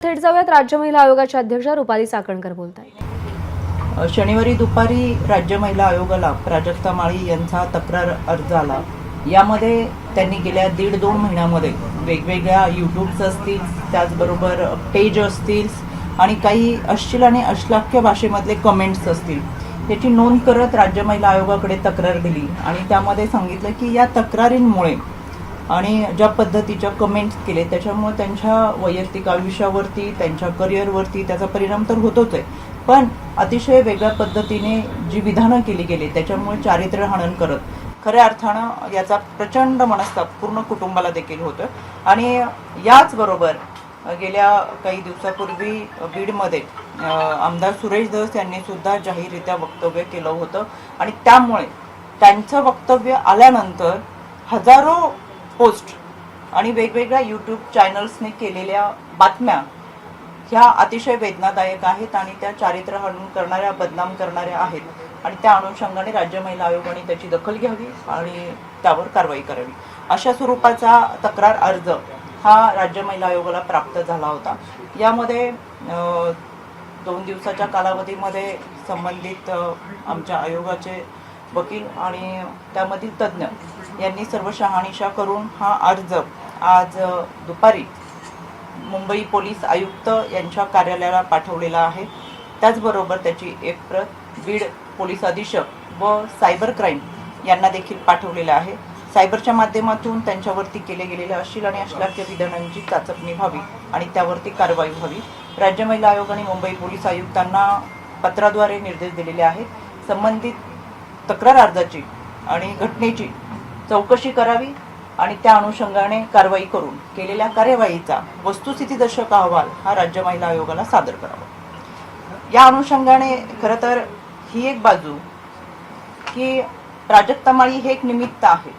थेट जाऊयात राज्य महिला आयोगाच्या अध्यक्षा रुपाली चाकणकर बोलतात। शनिवारी दुपारी राज्य महिला आयोगाला प्राजक्ता माळी यांचा तक्रार अर्ज आला। यामध्ये त्यांनी गेल्या 1.5-2 महिन्यामध्ये वेगवेगळ्या यूट्यूब्स असतील, त्याचबरोबर पेज असतील आणि काही अश्लील आणि अश्लाघ्य भाषेमधले कमेंट्स असतील, याची नोंद करत राज्य महिला आयोगाकडे तक्रार दिली आणि त्यामध्ये सांगितलं की या तक्रारींमुळे आणि ज्या पद्धतीच्या कमेंट्स केले त्याच्यामुळे त्यांच्या वैयक्तिक आयुष्यावरती, त्यांच्या करिअरवरती त्याचा परिणाम तर होतोच आहे, पण अतिशय वेगळ्या पद्धतीने जी विधानं केली गेली त्याच्यामुळे चारित्र्य हनन करत खऱ्या अर्थानं याचा प्रचंड मनस्ताप पूर्ण कुटुंबाला देखील होतं। आणि याचबरोबर गेल्या काही दिवसापूर्वी बीडमध्ये आमदार सुरेश धस यांनी सुद्धा जाहीररित्या वक्तव्य केलं होतं आणि त्यामुळे त्यांचं वक्तव्य आल्यानंतर हजारो पोस्ट आणि वेगवेगळ्या यूट्यूब चॅनल्सने केलेल्या बातम्या ह्या अतिशय वेदनादायक आहेत आणि त्या चारित्र्य हनन करणाऱ्या, बदनाम करणाऱ्या आहेत आणि त्या अनुषंगाने राज्य महिला आयोगाने त्याची दखल घ्यावी आणि त्यावर कारवाई करावी, अशा स्वरूपाचा तक्रार अर्ज हा राज्य महिला आयोगाला प्राप्त झाला होता। यामध्ये 2 दिवसाच्या कालावधीमध्ये संबंधित आमच्या आयोगाचे वकील आणि त्यामधील तज्ज्ञ यांनी सर्व शहानिशा करून हा अर्ज आज दुपारी मुंबई पोलीस आयुक्त यांच्या कार्यालयाला पाठवलेला आहे। त्याचबरोबर त्याची एक प्रत बीड पोलीस अधीक्षक व सायबर क्राईम यांना देखील पाठवलेला आहे। सायबरच्या माध्यमातून त्यांच्यावरती केले गेलेल्या अश्लील आणि अश्लाघ्य विधानांची चाचपणी व्हावी आणि त्यावरती कारवाई व्हावी। राज्य महिला आयोग आणि मुंबई पोलीस आयुक्तांना पत्राद्वारे निर्देश दिलेले आहेत। संबंधित तक्रार अर्जाची आणि घटनेची चौकशी करावी आणि त्या अनुषंगाने कारवाई करून केलेल्या कार्यवाहीचा वस्तुस्थितीदर्शक अहवाल हा राज्य महिला आयोगाला सादर करावा। या अनुषंगाने खरं तर ही एक बाजू की प्राजक्ता माळी हे एक निमित्त आहे,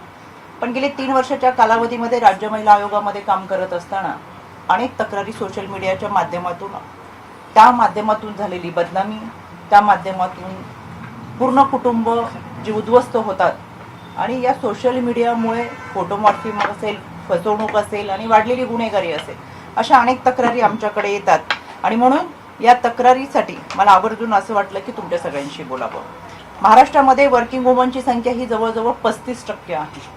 पण गेले 3 वर्षाच्या कालावधीमध्ये राज्य महिला आयोगामध्ये काम करत असताना अनेक तक्रारी सोशल मीडियाच्या माध्यमातून झालेली बदनामी, त्या माध्यमातून पूर्ण कुटुंब जे उद्ध्वस्त होतात आणि या सोशल मीडियामुळे फोटोमॉर्फी असेल, फसवणूक असेल आणि वाढलेली गुन्हेगारी असेल, अशा अनेक तक्रारी आमच्याकडे येतात आणि म्हणून या तक्रारीसाठी मला आवर्जून असं वाटलं की तुमच्या सगळ्यांशी बोलावं। महाराष्ट्रामध्ये वर्किंग वुमनची संख्या ही जवळजवळ 35% आहे।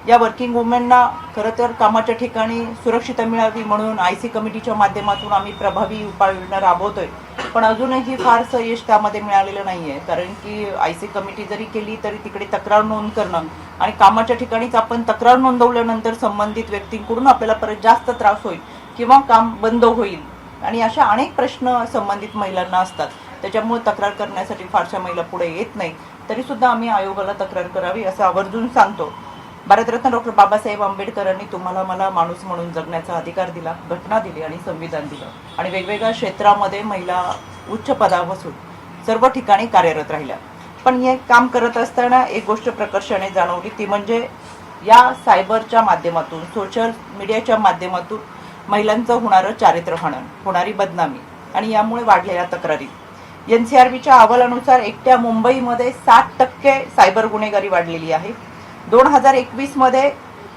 या वर्किंग वुमेनना खरं तर कामाच्या ठिकाणी सुरक्षितता मिळावी म्हणून IC कमिटीच्या माध्यमातून आम्ही प्रभावी उपाययोजना राबवतोय, पण अजूनही फारसं यश त्यामध्ये मिळालेलं नाही आहे। कारण की IC कमिटी जरी केली तरी तिकडे तक्रार नोंद करणं आणि कामाच्या ठिकाणीच आपण तक्रार नोंदवल्यानंतर संबंधित व्यक्तींकडून आपल्याला परत जास्त त्रास होईल किंवा काम बंद होईल आणि अशा अनेक प्रश्न संबंधित महिलांना असतात। त्याच्यामुळे तक्रार करण्यासाठी फारशा महिला पुढे येत नाही, तरीसुद्धा आम्ही आयोगाला तक्रार करावी असं आवर्जून सांगतो। भारतरत्न डॉक्टर बाबासाहेब आंबेडकरांनी तुम्हाला मला माणूस म्हणून जगण्याचा अधिकार दिला, घटना दिली आणि संविधान दिलं आणि वेगवेगळ्या क्षेत्रामध्ये महिला उच्च पदावर बसून सर्व ठिकाणी कार्यरत राहिल्या। पण हे काम करत असताना एक गोष्ट प्रकर्षाने जाणवली, ती म्हणजे या सायबरच्या माध्यमातून, सोशल मीडियाच्या माध्यमातून महिलांचं होणारं चारित्र्य हनन, होणारी बदनामी आणि यामुळे वाढलेल्या तक्रारी। NCRBच्या अहवालानुसार एकट्या मुंबईमध्ये 60% सायबर गुन्हेगारी वाढलेली आहे। 2021 मध्ये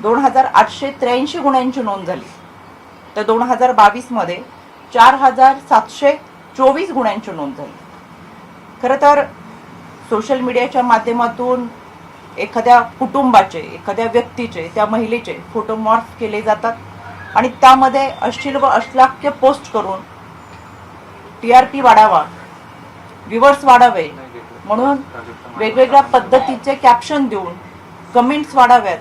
2883 गुन्ह्यांची नोंद झाली, तर 2022 मध्ये 4724 गुन्ह्यांची नोंद झाली। खरं तर सोशल मीडियाच्या माध्यमातून एखाद्या कुटुंबाचे, एखाद्या व्यक्तीचे, त्या महिलेचे फोटो मॉर्फ केले जातात आणि त्यामध्ये अश्लील व अश्लाघ्य पोस्ट करून TRP वाढावा, व्ह्यूअर्स वाढावे म्हणून वेगवेगळ्या पद्धतीचे कॅप्शन देऊन कमेंट्स वाढाव्यात,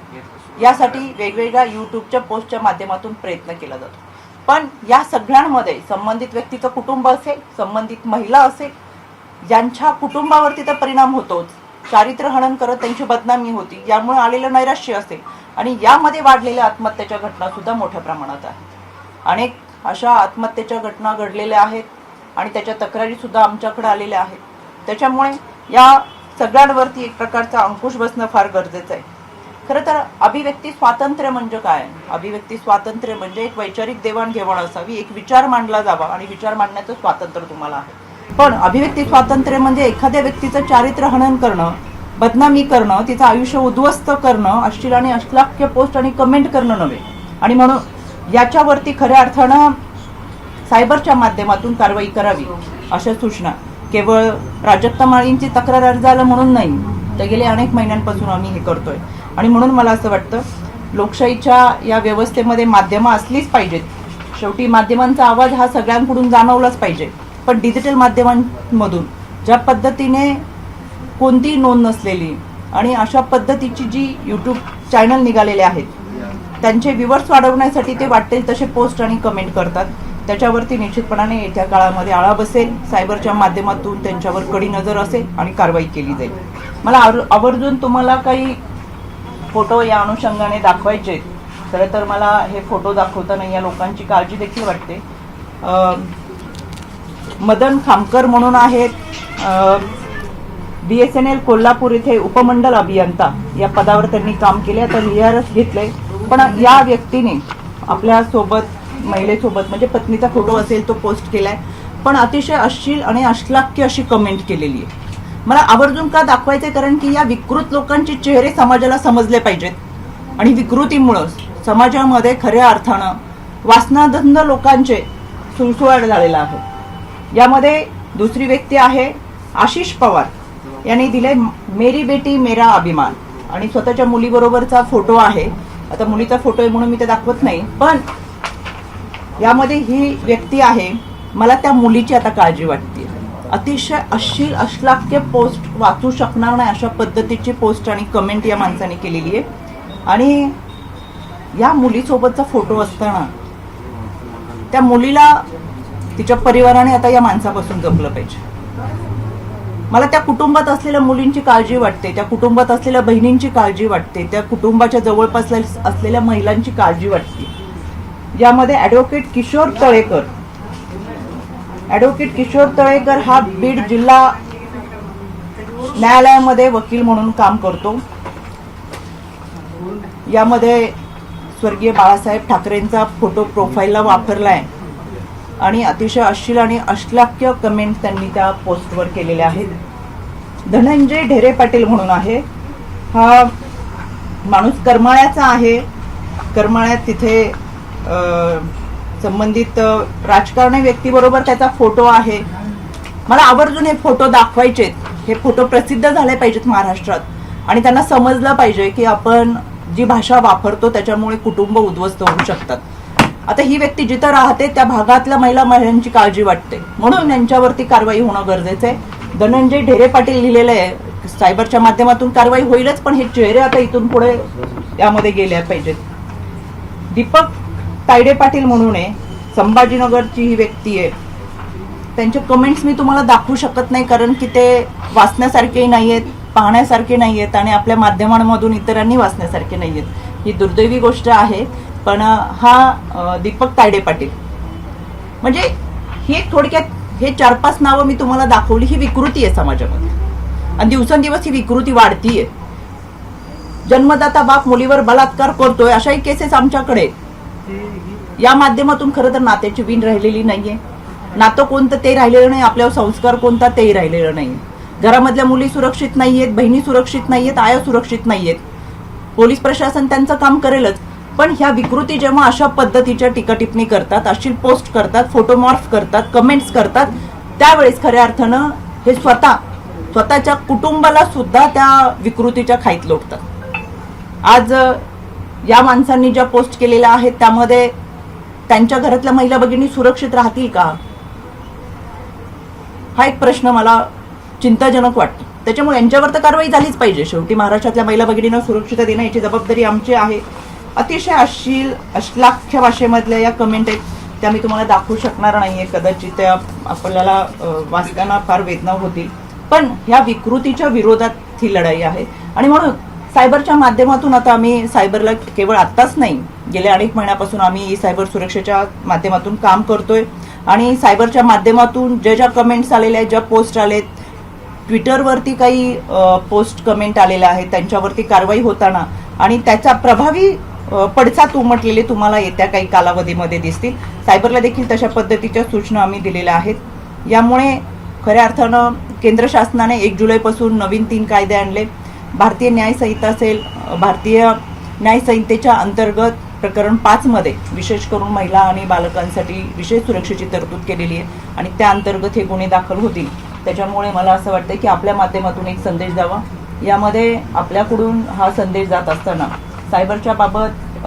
यासाठी वेगवेगळ्या यूट्यूबच्या पोस्टच्या माध्यमातून प्रयत्न केला जातो। पण या सगळ्यांमध्ये संबंधित व्यक्तीचं कुटुंब असेल, संबंधित महिला असेल, यांच्या कुटुंबावरती तर परिणाम होतोच, चारित्र्य हनन करत त्यांची बदनामी होती, यामुळे आलेलं नैराश्य असेल आणि यामध्ये वाढलेल्या आत्महत्येच्या घटना सुद्धा मोठ्या प्रमाणात आहेत। अनेक अशा आत्महत्येच्या घटना घडलेल्या आहेत आणि त्याच्या तक्रारी सुद्धा आमच्याकडे आलेल्या आहेत। त्याच्यामुळे या सगळ्यांवरती एक प्रकारचा अंकुश बसणं फार गरजेचं आहे। खरं तर अभिव्यक्ती स्वातंत्र्य म्हणजे काय? अभिव्यक्ती स्वातंत्र्य म्हणजे एक वैचारिक देवाणघेवाण असावी, एक विचार मांडला जावा आणि विचार मांडण्याचं स्वातंत्र्य तुम्हाला आहे। पण अभिव्यक्ती स्वातंत्र्य म्हणजे एखाद्या व्यक्तीचं चारित्र्य हनन करणं, बदनामी करणं, तिचं आयुष्य उद्ध्वस्त करणं, अश्लील आणि अश्लाघ्य पोस्ट आणि कमेंट करणं नव्हे। आणि म्हणून याच्यावरती खऱ्या अर्थानं सायबरच्या माध्यमातून कारवाई करावी अशा सूचना केवळ प्राजक्ता माळींची तक्रार अर्ज आला म्हणून नाही, तर गेले अनेक महिन्यांपासून आम्ही हे करतोय. आणि म्हणून मला असं वाटतं लोकशाहीच्या या व्यवस्थेमध्ये माध्यमं असलीच पाहिजेत. शेवटी माध्यमांचा आवाज हा सगळ्यांकडून जाणवलाच पाहिजे. पण डिजिटल माध्यमांमधून ज्या पद्धतीने कोणतीही नोंद नसलेली आणि अशा पद्धतीची जी यूट्यूब चॅनल निघालेले आहेत त्यांचे व्ह्यूअर्स वाढवण्यासाठी ते वाटेल तसे पोस्ट आणि कमेंट करतात. त्याच्यावरती निश्चितपणाने येत्या काळामध्ये आळा बसेल. सायबरच्या माध्यमातून त्यांच्यावर कडी नजर असेल आणि कारवाई केली जाईल. मला आवर्जून तुम्हाला काही फोटो या अनुषंगाने दाखवायचे. खरं तर मला हे फोटो दाखवताना या लोकांची काळजी देखील वाटते. मदन खामकर म्हणून आहेत, BSNL कोल्हापूर इथे उपमंडल अभियंता या पदावर त्यांनी काम केले. आता VRS घेतले. पण या व्यक्तीने आपल्या सोबत महिलेसोबत म्हणजे पत्नीचा फोटो असेल तो पोस्ट केलाय, पण अतिशय अश्लील आणि अश्लाघ्य अशी कमेंट केलेली आहे. मला आवर्जून का दाखवायचंय, कारण की या विकृत लोकांचे चेहरे समाजाला समजले पाहिजेत आणि विकृतीमुळं समाजामध्ये खऱ्या अर्थानं वासनाधंद लोकांचे सुळसुळाट झालेला आहे. यामध्ये दुसरी व्यक्ती आहे आशिष पवार, यांनी दिले मेरी बेटी मेरा अभिमान आणि स्वतःच्या मुलीबरोबरचा फोटो आहे. आता मुलीचा फोटो आहे म्हणून मी ते दाखवत नाही, पण यामध्ये ही व्यक्ती आहे. मला त्या मुलीची आता काळजी वाटते. अतिशय अश्लील अश्लाघ्य पोस्ट वाचू शकणार नाही अशा पद्धतीची पोस्ट आणि कमेंट या माणसाने केलेली आहे. आणि या मुलीसोबतचा फोटो असताना त्या मुलीला तिच्या परिवाराने आता या माणसापासून जपलं पाहिजे. मला त्या कुटुंबात असलेल्या मुलींची काळजी वाटते, त्या कुटुंबात असलेल्या बहिणींची काळजी वाटते, त्या कुटुंबाच्या जवळपास असलेल्या महिलांची काळजी वाटते. यामध्ये ॲडव्होकेट किशोर तळेकर हा बीड जिल्हा न्यायालयामध्ये वकील म्हणून काम करतो. यामध्ये स्वर्गीय बाळासाहेब ठाकरेंचा फोटो प्रोफाईलला वापरलाय आणि अतिशय अश्लील आणि अश्लाघ्य कमेंट त्यांनी त्या पोस्टवर केलेल्या आहेत. धनंजय ढेरे पाटील म्हणून आहे. हा माणूस करमाळ्याचा आहे. करमाळ्यात तिथे संबंधित राजकारणी व्यक्तीबरोबर त्याचा फोटो आहे. मला आवर्जून हे फोटो दाखवायचेत. हे फोटो प्रसिद्ध झाले पाहिजेत महाराष्ट्रात आणि त्यांना समजलं पाहिजे की आपण जी भाषा वापरतो त्याच्यामुळे कुटुंब उद्ध्वस्त होऊ शकतात. आता ही व्यक्ती जिथं राहते त्या भागातल्या महिलांची काळजी वाटते, म्हणून यांच्यावरती कारवाई होणं गरजेचं आहे. धनंजय ढेरे पाटील लिहिलेलं आहे सायबरच्या माध्यमातून कारवाई होईलच, पण हे चेहरे आता इथून पुढे यामध्ये गेल्या पाहिजेत. दीपक तायडे पाटील म्हणून आहे, संभाजीनगरची ही व्यक्ती आहे. त्यांचे कमेंट्स मी तुम्हाला दाखवू शकत नाही कारण की ते वाचण्यासारखेही नाहीयेत, पाहण्यासारखे नाहीयेत आणि आपल्या माध्यमांमधून इतरांनी वाचण्यासारखे नाहीयेत. ही दुर्दैवी गोष्ट आहे. पण हा दीपक तायडे पाटील म्हणजे ही एक थोडक्यात हे 4-5 नावं मी तुम्हाला दाखवली. ही विकृती आहे समाजामध्ये आणि दिवसेंदिवस ही विकृती वाढतीये. जन्मदाता बाप मुलीवर बलात्कार करतोय अशाही केसेस आमच्याकडे. या माध्यमातून खरं तर नात्याची वीण राहिलेली नाहीये. नातं कोणतं ते राहिलेलं नाही, आपल्यावर संस्कार कोणता तेही राहिलेलं नाही. घरामधल्या मुली सुरक्षित नाहीयेत, बहिणी सुरक्षित नाहीयेत, आया सुरक्षित नाहीयेत. पोलीस प्रशासन त्यांचं काम करेलच, पण ह्या विकृती जेव्हा अशा पद्धतीच्या टीका-टिप्पणी करतात, अशी पोस्ट करतात, फोटोमॉर्फ करतात, कमेंट्स करतात, त्यावेळेस खऱ्या अर्थानं हे स्वतःच्या कुटुंबाला सुद्धा त्या विकृतीच्या खाईत लोटतात. आज या माणसांनी ज्या पोस्ट केलेल्या आहेत त्यामध्ये त्यांच्या घरातल्या महिला भगिनी सुरक्षित राहतील का, हा एक प्रश्न मला चिंताजनक वाटतो. त्याच्यामुळे यांच्यावर तर कारवाई झालीच पाहिजे. शेवटी महाराष्ट्रातल्या महिला भगिनींना सुरक्षितता देणं याची जबाबदारी आमची आहे. अतिशय अश्लील अश्लाघ्य भाषेमधल्या या कमेंट आहेत त्या मी तुम्हाला दाखवू शकणार नाहीये. कदाचित त्या आपल्याला वाचताना फार वेदना होतील, पण ह्या विकृतीच्या विरोधात ही लढाई आहे. आणि म्हणून सायबरच्या माध्यमातून आता आम्ही सायबरला केवळ आत्ताच नाही, गेल्या अनेक महिन्यापासून आम्ही सायबर सुरक्षेच्या माध्यमातून काम करतोय आणि सायबरच्या माध्यमातून ज्या कमेंट्स आलेल्या आहेत, ज्या पोस्ट आलेत, ट्विटरवरती काही पोस्ट कमेंट आलेल्या आहेत, त्यांच्यावरती कारवाई होताना आणि त्याचा प्रभावी पडसाद उमटलेले तुम्हाला येत्या काही कालावधीमध्ये दिसतील. सायबरला देखील तशा पद्धतीच्या सूचना आम्ही दिलेल्या आहेत. यामुळे खऱ्या अर्थानं केंद्र शासनाने 1 जुलैपासून नवीन 3 कायदे आणले. भारतीय न्याय संहिता असेल, भारतीय न्याय संहितेच्या अंतर्गत प्रकरण 5 मध्ये विशेष करून महिला आणि बालकांसाठी विशेष सुरक्षेची तरतूद केलेली आहे आणि त्या अंतर्गत हे गुन्हे दाखल होतील. त्याच्यामुळे मला असं वाटतं की आपल्या माध्यमातून एक संदेश द्यावा. यामध्ये आपल्याकडून हा संदेश जात असताना सायबरच्या बाबत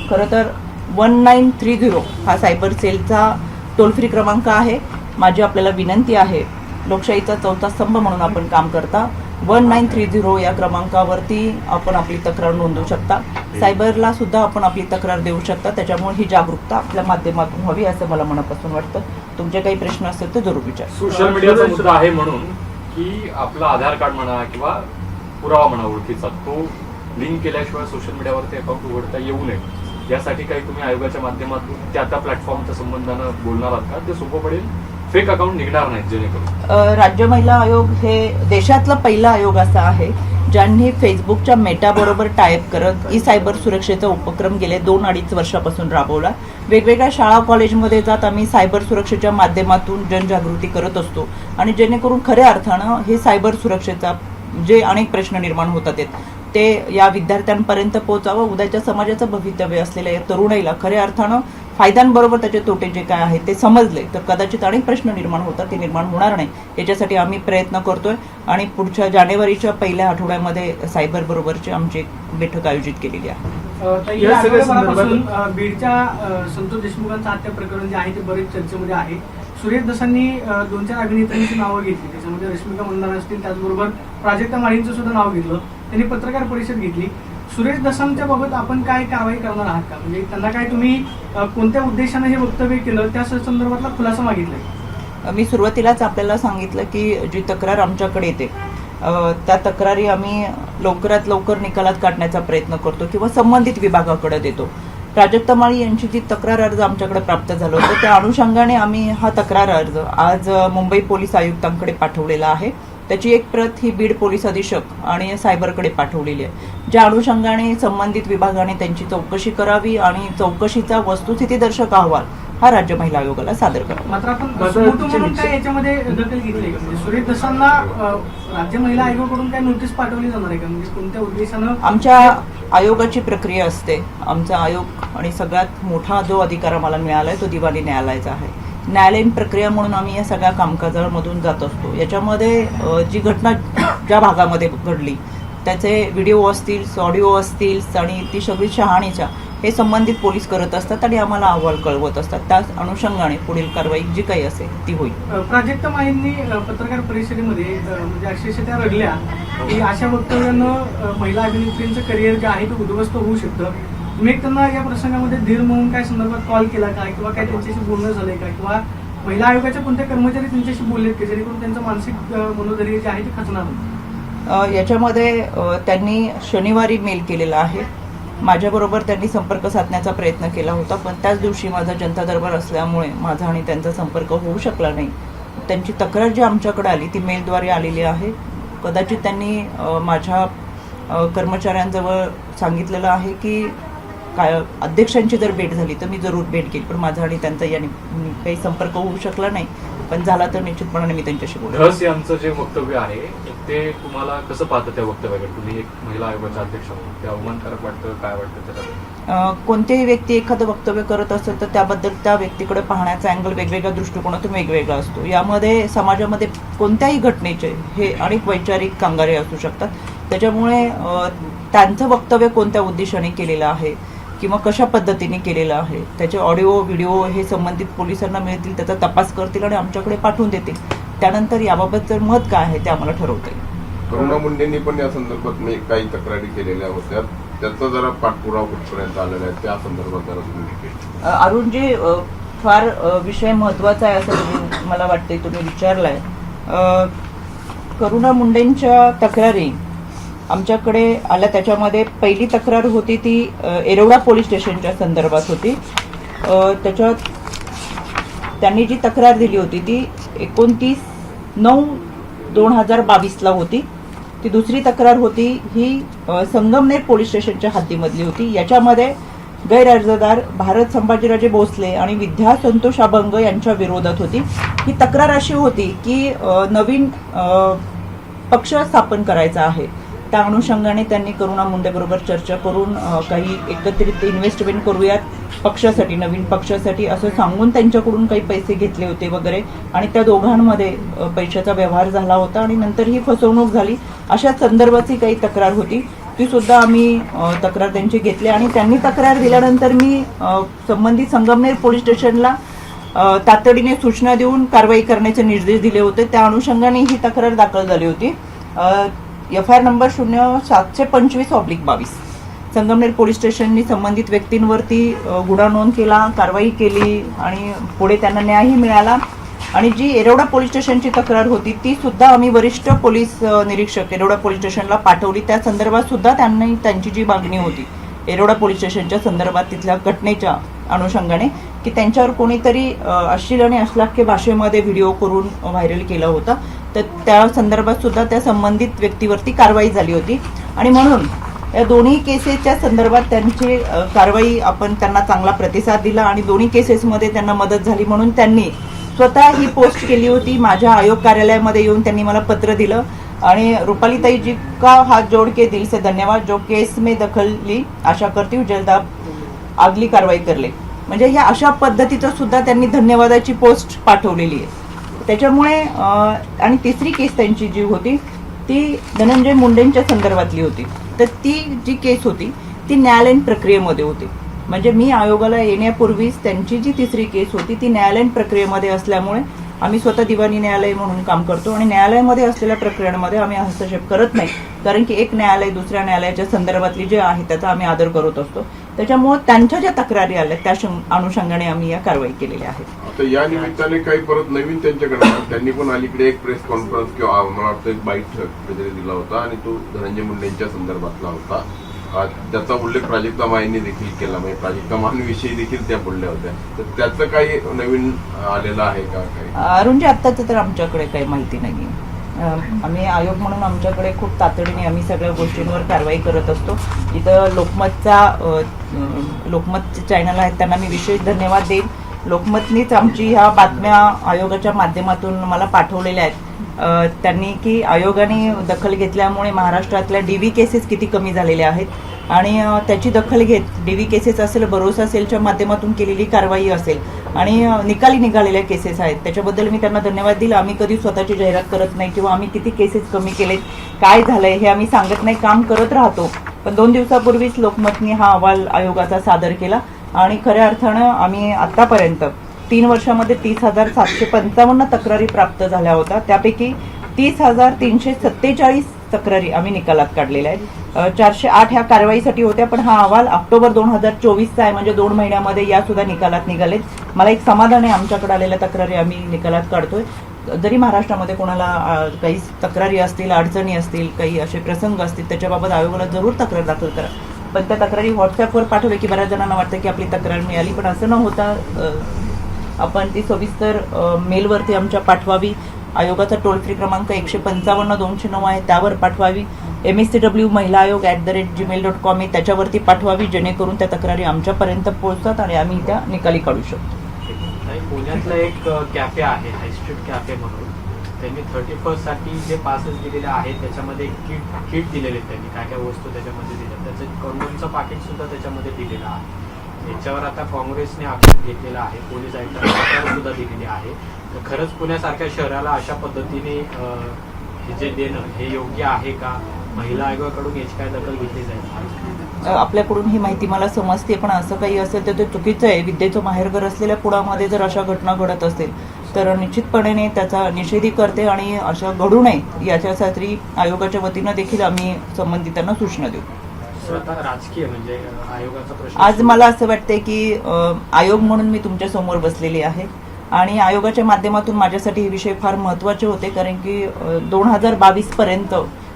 खरं तर 1930 हा सायबर सेलचा टोल फ्री क्रमांक आहे. माझी आपल्याला विनंती आहे, लोकशाहीचा चौथा स्तंभ म्हणून आपण काम करता. 1930 या क्रमांकावरती आपण आपली तक्रार नोंदवू शकता. सायबरला सुद्धा आपण आपली तक्रार देऊ शकता. त्याच्यामुळे ही जागरूकता आपल्या माध्यमातून हवी असं मला मनापासून वाटतं. तुमचे काही प्रश्न असतील तर जरूर विचार. सोशल मीडियाचा मुद्दा आहे म्हणून की आपला आधार कार्ड म्हणा किंवा पुरावा म्हणा ओळखीचा तो लिंक केल्याशिवाय सोशल मीडियावरती अकाउंट उघडता येऊ नये, यासाठी काही तुम्ही आयोगाच्या माध्यमातून त्या प्लॅटफॉर्मच्या संबंधानं बोलणार आहात का? ते सोपं पडेल, फेक अकाउंट निघणार नाहीत जेणेकरून. राज्य महिला आयोग हे देशातला पहिला आयोग असा आहे ज्यांनी फेसबुकच्या मेटा बरोबर टायअप करत ई सायबर सुरक्षेचा उपक्रम गेले 2-2.5 वर्षापासून राबवला. वेगवेगळ्या शाळा कॉलेजमध्ये जात आम्ही सायबर सुरक्षेच्या माध्यमातून जनजागृती करत असतो आणि जेणेकरून खऱ्या अर्थानं हे सायबर सुरक्षेचा जे अनेक प्रश्न निर्माण होतात ते या विद्यार्थ्यांपर्यंत पोहोचावं. उद्याच्या समाजाचं भवितव्य असलेल्या या तरुणाईला खऱ्या अर्थानं फायद्यांबरोबर त्याचे तोटे जे काय आहेत ते समजले तर कदाचित अनेक प्रश्न निर्माण होतात, ते निर्माण होणार नाही. याच्यासाठी आम्ही प्रयत्न करतोय आणि पुढच्या जानेवारीच्या पहिल्या आठवड्यामध्ये सायबर बरोबरची आमची एक बैठक आयोजित केलेली आहे. या संदर्भापासून बीडच्या संतोष देशमुखांचं हत्या प्रकरण जे आहे ते बरेच चर्चेमध्ये आहे. सुरेश दसांनी 2-4 अभिनेत्रींची नावं घेतली, त्याच्यामध्ये रश्मिका मंदाना असतील, त्याचबरोबर प्राजक्ता माळींचं सुद्धा नाव घेतलं. त्यांनी पत्रकार परिषद घेतली. सुरेश दसांच्या बाबत आपण काय कारवाई करणार आहात का? म्हणजे त्यांना काय तुम्ही कोणत्या उद्देशाने हे वक्तव्य केलं त्या संदर्भातला खुलासा मागितलाय? मी सुरुवातीलाच आपल्याला सांगितलं की जी तक्रार आमच्याकडे येते त्या तक्रारी आम्ही लवकरात लवकर निकालात काढण्याचा प्रयत्न करतो किंवा संबंधित विभागाकडे देतो. प्राजक्ता माळी यांची जी तक्रार अर्ज आमच्याकडे प्राप्त झाला होता त्या अनुषंगाने आम्ही हा तक्रार अर्ज आज मुंबई पोलीस आयुक्तांकडे पाठवलेला आहे. त्याची एक प्रत ही बीड पोलीस अधीक्षक आणि सायबरकडे पाठवलेली आहे, ज्या अनुषंगाने संबंधित विभागाने त्यांची चौकशी करावी आणि चौकशीचा वस्तुस्थितीदर्शक अहवाल हा राज्य महिला आयोगाला सादर करावा. मात्र आपण काय याच्यामध्ये दखल घेतली? सुरेश दसांना राज्य महिला आयोगाकडून काय नोटीस पाठवली जाणार आहे का? म्हणजे कोणत्या उद्देशानं? आमच्या आयोगाची प्रक्रिया असते. आमचा आयोग आणि सगळ्यात मोठा जो अधिकार आम्हाला मिळालाय तो दिवाणी न्यायालयाचा आहे. न्यायालयीन प्रक्रिया म्हणून आम्ही या सगळ्या कामकाजामधून जात असतो. याच्यामध्ये जी घटना ज्या भागामध्ये घडली त्याचे व्हिडिओ असतील, ऑडिओ असतील आणि ती सगळी शहाणीच्या हे संबंधित पोलीस करत असतात आणि आम्हाला अहवाल कळवत असतात. त्याच अनुषंगाने पुढील कारवाई जी काही असेल ती होईल. प्राजक्ता माळींनी पत्रकार परिषदेमध्ये म्हणजे अक्षरशः त्या रडल्या की अशा वक्तव्यानं महिला अभिनेत्रींचं करिअर जे आहे ते उद्ध्वस्त होऊ शकतं. तुम्ही त्यांना या प्रसंगामध्ये धीर म्हणून काय संदर्भात कॉल केला का किंवा काय त्यांच्याशी बोलणं झालंय का किंवा महिला आयोगाचे कोणते कर्मचारी त्यांच्याशी बोललेत की जेणेकरून त्यांचं मानसिक मनोधैर्य जे आहे ते खचणार नाही? याच्यामध्ये त्यांनी शनिवारी मेल केलेला आहे. माझ्याबरोबर त्यांनी संपर्क साधण्याचा प्रयत्न केला होता, पण त्याच दिवशी माझा जनता दरबार असल्यामुळे माझा आणि त्यांचा संपर्क होऊ शकला नाही. त्यांची तक्रार जी आमच्याकडे आली ती मेलद्वारे आलेली आहे. कदाचित त्यांनी माझ्या कर्मचाऱ्यांजवळ सांगितलेलं आहे की काय अध्यक्षांची जर भेट झाली तर मी जरूर भेट घेईल, पण माझा आणि त्यांचा याने काही संपर्क होऊ शकला नाही. पण झाला तर निश्चितपणाने मी त्यांच्याशी बोलतो. धस यांचं जे वक्तव्य आहे ते तुम्हाला कसं पाहतं? त्या वक्तव्याकडे तुम्ही एक महिला आयोगाच्या अध्यक्ष म्हणून ते अवमानकारक वाटतं, काय वाटतं त्याच्यात? कोणतीही व्यक्ती एखादं वक्तव्य करत असेल तर त्याबद्दल त्या व्यक्तीकडे पाहण्याचा अँगल वेगवेगळ्या दृष्टिकोनातून वेगवेगळा असतो. यामध्ये समाजामध्ये कोणत्याही घटनेचे हे अनेक वैचारिक कांगारे असू शकतात. त्याच्यामुळे त्यांचं वक्तव्य कोणत्या उद्देशाने केलेलं आहे किंवा कशा पद्धतीने केलेलं आहे त्याचे ऑडिओ व्हिडिओ हे संबंधित पोलिसांना मिळतील, त्याचा तपास करतील आणि आमच्याकडे पाठवून देतील. त्यानंतर याबाबत जर मत काय आहे ते आम्हाला ठरवता येईल. करुणा मुंडेंनी पण या संदर्भात काही तक्रारी केलेल्या होत्या, त्याचा जरा पाठपुरावा कुठपर्यंत आलेला आहे त्या संदर्भात जरा तुम्ही अरुणजी फार विषय महत्वाचा आहे असं मला वाटतंय तुम्ही विचारलाय. करुणा मुंडेंच्या तक्रारी आमच्याकडे आल्या. त्याच्यामध्ये पहिली तक्रार होती ती येरवडा पोलीस स्टेशनच्या संदर्भात होती. त्याच्यात त्यांनी जी तक्रार दिली होती ती 29/9/2022 होती. ती दुसरी तक्रार होती ही संगमनेर पोलीस स्टेशनच्या हद्दीमधली होती. याच्यामध्ये गैरअर्जदार भारत संभाजीराजे भोसले आणि विद्या संतोष अभंग यांच्या विरोधात होती. ही तक्रार अशी होती की नवीन पक्ष स्थापन करायचा आहे त्या अनुषंगाने त्यांनी करुणा मुंडेबरोबर चर्चा करून काही एकत्रित इन्व्हेस्टमेंट करूयात पक्षासाठी, नवीन पक्षासाठी असं सांगून त्यांच्याकडून काही पैसे घेतले होते वगैरे, आणि त्या दोघांमध्ये पैशाचा व्यवहार झाला होता आणि नंतर ही फसवणूक झाली. अशा संदर्भाची काही तक्रार होती, ती सुद्धा आम्ही तक्रार त्यांची घेतली आणि त्यांनी तक्रार दिल्यानंतर मी संबंधित संगमनेर पोलीस स्टेशनला तातडीने सूचना देऊन कारवाई करण्याचे निर्देश दिले होते. त्या अनुषंगाने ही तक्रार दाखल झाली होती. FIR नंबर 0725/22 संगमनेर पोलीस स्टेशननी संबंधित व्यक्तींवरती गुन्हा नोंद केला, कारवाई केली आणि पुढे त्यांना न्यायही मिळाला. आणि जी येरवडा पोलीस स्टेशनची तक्रार होती ती सुद्धा आम्ही वरिष्ठ पोलीस निरीक्षक येरवडा पोलीस स्टेशनला पाठवली. त्या संदर्भात सुद्धा त्यांनी त्यांची जी मागणी होती येरवडा पोलीस स्टेशनच्या संदर्भात तिथल्या घटनेच्या अनुषंगाने की त्यांच्यावर कोणीतरी अश्लील आणि अश्लाघ्य भाषेमध्ये व्हिडिओ करून व्हायरल केला होता, तर त्या संदर्भात सुद्धा त्या संबंधित व्यक्तीवरती कारवाई झाली होती. आणि म्हणून या दोन्ही केसेसच्या संदर्भात त्यांची कारवाई आपण त्यांना चांगला प्रतिसाद दिला आणि दोन्ही केसेसमध्ये त्यांना मदत झाली म्हणून त्यांनी स्वतः ही पोस्ट केली होती. माझ्या आयोग कार्यालयामध्ये येऊन त्यांनी मला पत्र दिलं आणि रुपालीताई जी का हाथ जोड़ के दिल से धन्यवाद, जो केस में दखल ली, आशा करती हूँ जल्द आप अगली कारवाई कर ले. म्हणजे ह्या अशा पद्धतीचं सुद्धा त्यांनी धन्यवादाची पोस्ट पाठवलेली आहे. त्याच्यामुळे आणि तिसरी केस त्यांची जी होती ती धनंजय मुंडेंच्या संदर्भातली होती. तर ती जी केस होती ती न्यायालयीन प्रक्रियेमध्ये होती. म्हणजे मी आयोगाला येण्यापूर्वीच त्यांची जी तिसरी केस होती ती न्यायालयीन प्रक्रियेमध्ये असल्यामुळे आम्ही स्वतः दिवाणी न्यायालय म्हणून काम करतो आणि न्यायालयामध्ये असलेल्या प्रकरणामध्ये आम्ही हस्तक्षेप करत नाही, कारण की एक न्यायालय दुसऱ्या न्यायालयाच्या संदर्भातली जे आहे त्याचा आम्ही आदर करत असतो. त्याच्यामुळे त्यांच्या ज्या तक्रारी आल्या त्या अनुषंगाने आम्ही या कारवाई केलेल्या आहेत. आता या निमित्ताने काही परत नवीन त्यांच्याकडे त्यांनी पण अलीकडे एक प्रेस कॉन्फरन्स किंवा मला वाटतं एक बाईट वगैरे दिला होता आणि तो धनंजय मुंडेंच्या संदर्भातला होता. त्याचा उल्लेख प्राजक्ता माळींनी देखील केला, म्हणजे प्राजक्ता माळींविषयी देखील त्या बोलल्या होत्या. तर त्याचं काही नवीन आलेलं आहे का? काही अरुणजी आत्ताचं तर आमच्याकडे काही माहिती नाही. आम्ही आयोग म्हणून आमच्याकडे खूप तातडीने आम्ही सगळ्या गोष्टींवर कारवाई करत असतो. इथं लोकमतचे चॅनल आहेत त्यांना मी विशेष धन्यवाद देईन. लोकमतनीच आमची ह्या बातम्या आयोगाच्या माध्यमातून मला पाठवलेल्या आहेत. त्यांनी की आयोगाने दखल घेतल्यामुळे महाराष्ट्रातल्या DV केसेस किती कमी झालेल्या आहेत आणि त्याची दखल घेत DV केसेस असेल, भरोसा सेलच्या माध्यमातून केलेली कारवाई असेल आणि निकाली निघालेल्या केसेस आहेत त्याच्याबद्दल मी त्यांना धन्यवाद दिला. आम्ही कधी स्वतःची जाहिरात करत नाही किंवा आम्ही किती केसेस कमी केलेत, काय झालंय हे आम्ही सांगत नाही, काम करत राहतो. पण 2 दिवसापूर्वीच लोकमतनी हा अहवाल आयोगाचा सादर केला आणि खऱ्या अर्थानं आम्ही आतापर्यंत 3 वर्षामध्ये 30,755 तक्रारी प्राप्त झाल्या होत्या. त्यापैकी 30,347 तक्रारी आम्ही निकालात काढलेल्या आहेत. 408 ह्या कारवाईसाठी होत्या, पण हा अहवाल ऑक्टोबर 2024चा आहे, म्हणजे 2 महिन्यामध्ये या सुद्धा निकालात निघालेत. मला एक समाधान आहे, आमच्याकडे आलेल्या तक्रारी आम्ही निकालात काढतोय. जरी महाराष्ट्रामध्ये कोणाला काही तक्रारी असतील, अडचणी असतील, काही असे प्रसंग असतील त्याच्याबाबत आयोगाला जरूर तक्रार दाखल करा. पण त्या तक्रारी व्हॉट्सअपवर पाठवले की बऱ्याच जणांना वाटतं की आपली तक्रार मिळाली, पण असं न होता आपण ती सविस्तर मेलवरती आमच्या पाठवावी. आयोगाचा टोल फ्री क्रमांक 155-209 आहे, त्यावर पाठवावी. MSCW महिला आयोग @gmail.com आहे, त्याच्यावरती पाठवावी, जेणेकरून त्या तक्रारी आमच्यापर्यंत पोहोचतात आणि आम्ही त्या निकाली काढू शकतो. पुण्यातला एक कॅफे आहे, हाय स्ट्रीट कॅफे म्हणून, त्यांनी 31st साठी जे पासेस दिलेले आहेत त्याच्यामध्ये किट दिलेले, त्यांनी काय काय वस्तू त्याच्यामध्ये दिल्या, त्याचं कंडोमचं पाकिट सुद्धा त्याच्यामध्ये दिलेलं आहे. याच्यावर आता काँग्रेसने आक्षेप घेतलेला आहे, पोलीस आयुक्तांनी तक्रार सुद्धा दिलेली आहे. तर खरंच पुण्यासारख्या शहराला अशा पद्धतीने जे देणं हे योग्य आहे का? महिला आयोगाकडून याची काय दखल घेतली जाईल? आपल्याकडून ही माहिती मला समजते, पण असं काही असेल तर ते चुकीचं आहे. विद्येचं माहेरघर असलेल्या पुण्यामध्ये जर अशा घटना घडत असेल तर निश्चितपणे त्याचा निषेधही करते आणि अशा घडू नये याच्यासाठी आयोगाच्या वतीनं देखील आम्ही संबंधितांना सूचना देऊ. राजकीय म्हणजे आयोगाचा प्रश्न, आज मला असं वाटतंय की आयोग म्हणून मी तुमच्या समोर बसलेली आहे आणि आयोगाच्या माध्यमातून माझ्यासाठी हे विषय फार महत्त्वाचे होते, कारण की 2022 पर्यंत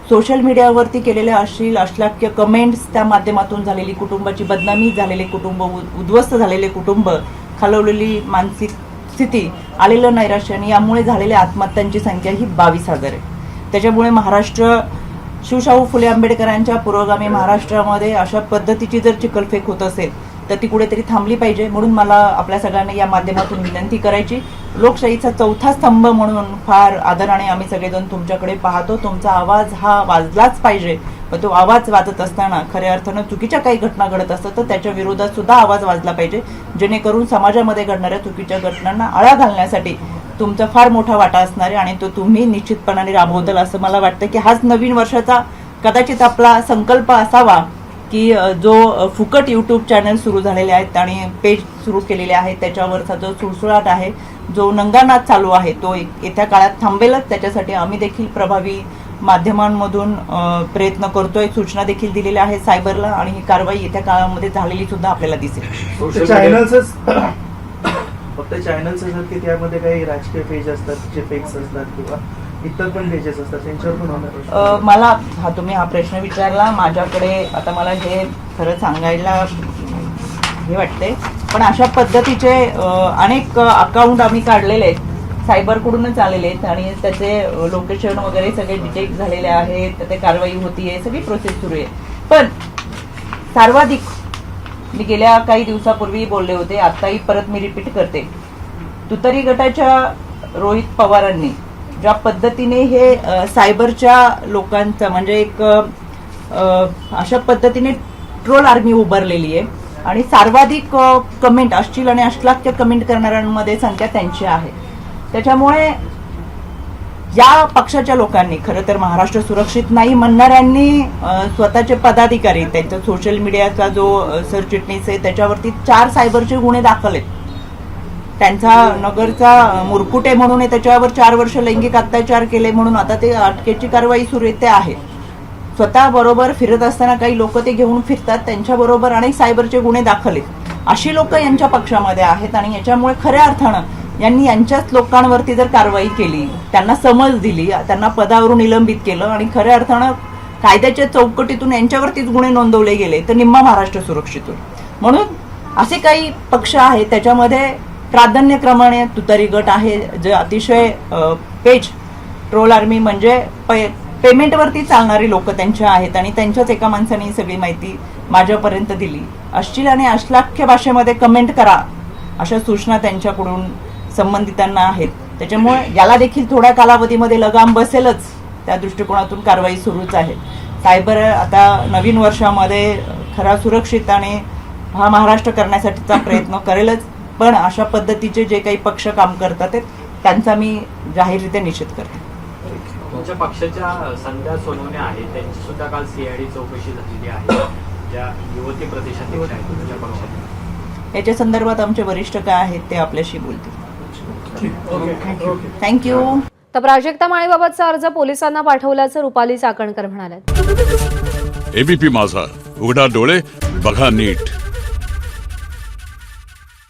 सोशल मीडियावरती केलेल्या अश्लील अश्लाघ्य कमेंट्स, त्या माध्यमातून झालेली कुटुंबाची बदनामी, झालेले कुटुंब उद्ध्वस्त झालेले कुटुंब, खालवलेली मानसिक स्थिती, आलेलं नैराश्य आणि यामुळे झालेल्या आत्महत्यांची संख्या ही 22,000 आहे. त्याच्यामुळे महाराष्ट्र शिवशाहू फुले आंबेडकरांच्या पुरोगामी महाराष्ट्रामध्ये अशा पद्धतीची जर चिखलफेक होत असेल तर ती कुठेतरी थांबली पाहिजे. म्हणून मला आपल्या सगळ्यांना या माध्यमातून विनंती करायची, लोकशाहीचा 4था स्तंभ म्हणून फार आदराने आम्ही सगळेजण तुमच्याकडे पाहतो. तुमचा आवाज हा वाजलाच पाहिजे, पण तो आवाज वाजत असताना खऱ्या अर्थानं चुकीच्या काही घटना घडत असतात तर त्याच्या विरोधात सुद्धा आवाज वाजला पाहिजे, जेणेकरून समाजामध्ये घडणाऱ्या चुकीच्या घटनांना आळा घालण्यासाठी तुमचा फार मोठा वाटा असणार आहे आणि तो तुम्ही निश्चितपणाने राबवताल असं मला वाटतं की हाच नवीन वर्षाचा कदाचित आपला संकल्प असावा की जो फुकट यूट्यूब चॅनल सुरू झालेले आहेत आणि पेज सुरू केलेले आहेत त्याच्यावरचा जो सुळसुळाट आहे, जो नंगानाद चालू आहे तो येत्या काळात थांबेलच. त्याच्यासाठी आम्ही देखील प्रभावी माध्यमांमधून प्रयत्न करतोय, सूचना देखील दिलेल्या आहेत सायबरला आणि ही कारवाई येत्या काळामध्ये झालेली सुद्धा आपल्याला दिसेल. सोशल फक्त चॅनल्स असतात की त्यामध्ये काही राजकीय पेज असतात जे फेक्स असतात किंवा इतर पण पेजेस असतात त्यांच्यावर पण होणार. मला तुम्ही हा प्रश्न विचारला, माझ्याकडे आता मला हे खरं सांगायला हे वाटते, पण अशा पद्धतीचे अनेक अकाउंट आम्ही काढलेले आहेत, सायबरकडूनच आलेले आहेत आणि त्याचे लोकेशन वगैरे सगळे डिटेक्ट झालेले आहेत, ते कारवाई होतीये, सगळी प्रोसेस सुरू आहे. पण सर्वाधिक मी गेल्या काही दिवसापूर्वी बोलले होते, आताही परत मी रिपीट करते, तुतारी गटाच्या रोहित पवारांनी ज्या पद्धतीने हे सायबरच्या लोकांचं म्हणजे एक अशा पद्धतीने ट्रोल आर्मी उभारलेली आहे आणि सर्वाधिक कमेंट अश्लील आणि अश्लाघ्य कमेंट करणाऱ्यांमध्ये संख्या त्यांची आहे. त्याच्यामुळे या पक्षाच्या लोकांनी खरं तर महाराष्ट्र सुरक्षित नाही म्हणणाऱ्यांनी स्वतःचे पदाधिकारी, त्यांचा सोशल मीडियाचा जो सरचिटणीस आहे त्याच्यावरती 4 सायबरचे गुन्हे दाखल आहेत. त्यांचा नगरचा मुरकुटे म्हणून आहे, त्याच्यावर 4 वर्ष लैंगिक अत्याचार केले म्हणून आता ते अटकेची कारवाई सुरू आहे. ते आहे स्वतः बरोबर फिरत असताना काही लोक ते घेऊन फिरतात, त्यांच्याबरोबर अनेक सायबरचे गुन्हे दाखल आहेत. अशी लोक यांच्या पक्षामध्ये आहेत आणि याच्यामुळे खऱ्या अर्थानं यांनी यांच्याच लोकांवरती जर कारवाई केली, त्यांना समज दिली, त्यांना पदावरून निलंबित केलं आणि खऱ्या अर्थानं कायद्याच्या चौकटीतून यांच्यावरतीच गुन्हे नोंदवले गेले तर निम्मा महाराष्ट्र सुरक्षित होईल. म्हणून असे काही पक्ष आहेत त्याच्यामध्ये प्राधान्यक्रमाने तुतारी गट आहे, जे अतिशय पेज ट्रोल आर्मी म्हणजे पेमेंटवरती चालणारी लोक त्यांच्या आहेत आणि त्यांच्याच एका माणसाने सगळी माहिती माझ्यापर्यंत दिली. अश्लील आणि अश्लाघ्य भाषेमध्ये कमेंट करा अशा सूचना त्यांच्याकडून संबंधितांना आहेत. त्याच्यामुळे याला देखील थोड्या कालावधीमध्ये लगाम बसेलच, त्या दृष्टिकोनातून कारवाई सुरूच आहे. सायबर आता नवीन वर्षामध्ये खरा सुरक्षित आणि हा महाराष्ट्र करण्यासाठीचा प्रयत्न करेलच, पण अशा पद्धतीचे जे काही पक्ष काम करतात त्यांचा मी जाहीररित्या निषेध करते. तुमच्या पक्षाच्या संध्या सोनवणे आहेत, त्यांची सुद्धा काल सीआयडी चौकशी झालेली आहे, ज्या युवती प्रदेशाध्यक्ष आहेत तुमच्या पक्षाच्या. याच्या संदर्भात आमचे वरिष्ठ काय आहेत ते आपल्याशी बोलतील. थँक्यू. तर प्राजक्ता माळीबाबतचा अर्ज पोलिसांना पाठवल्याचं रुपाली चाकणकर म्हणाल्या. एबीपी माझा, उघडा डोळे बघा नीट.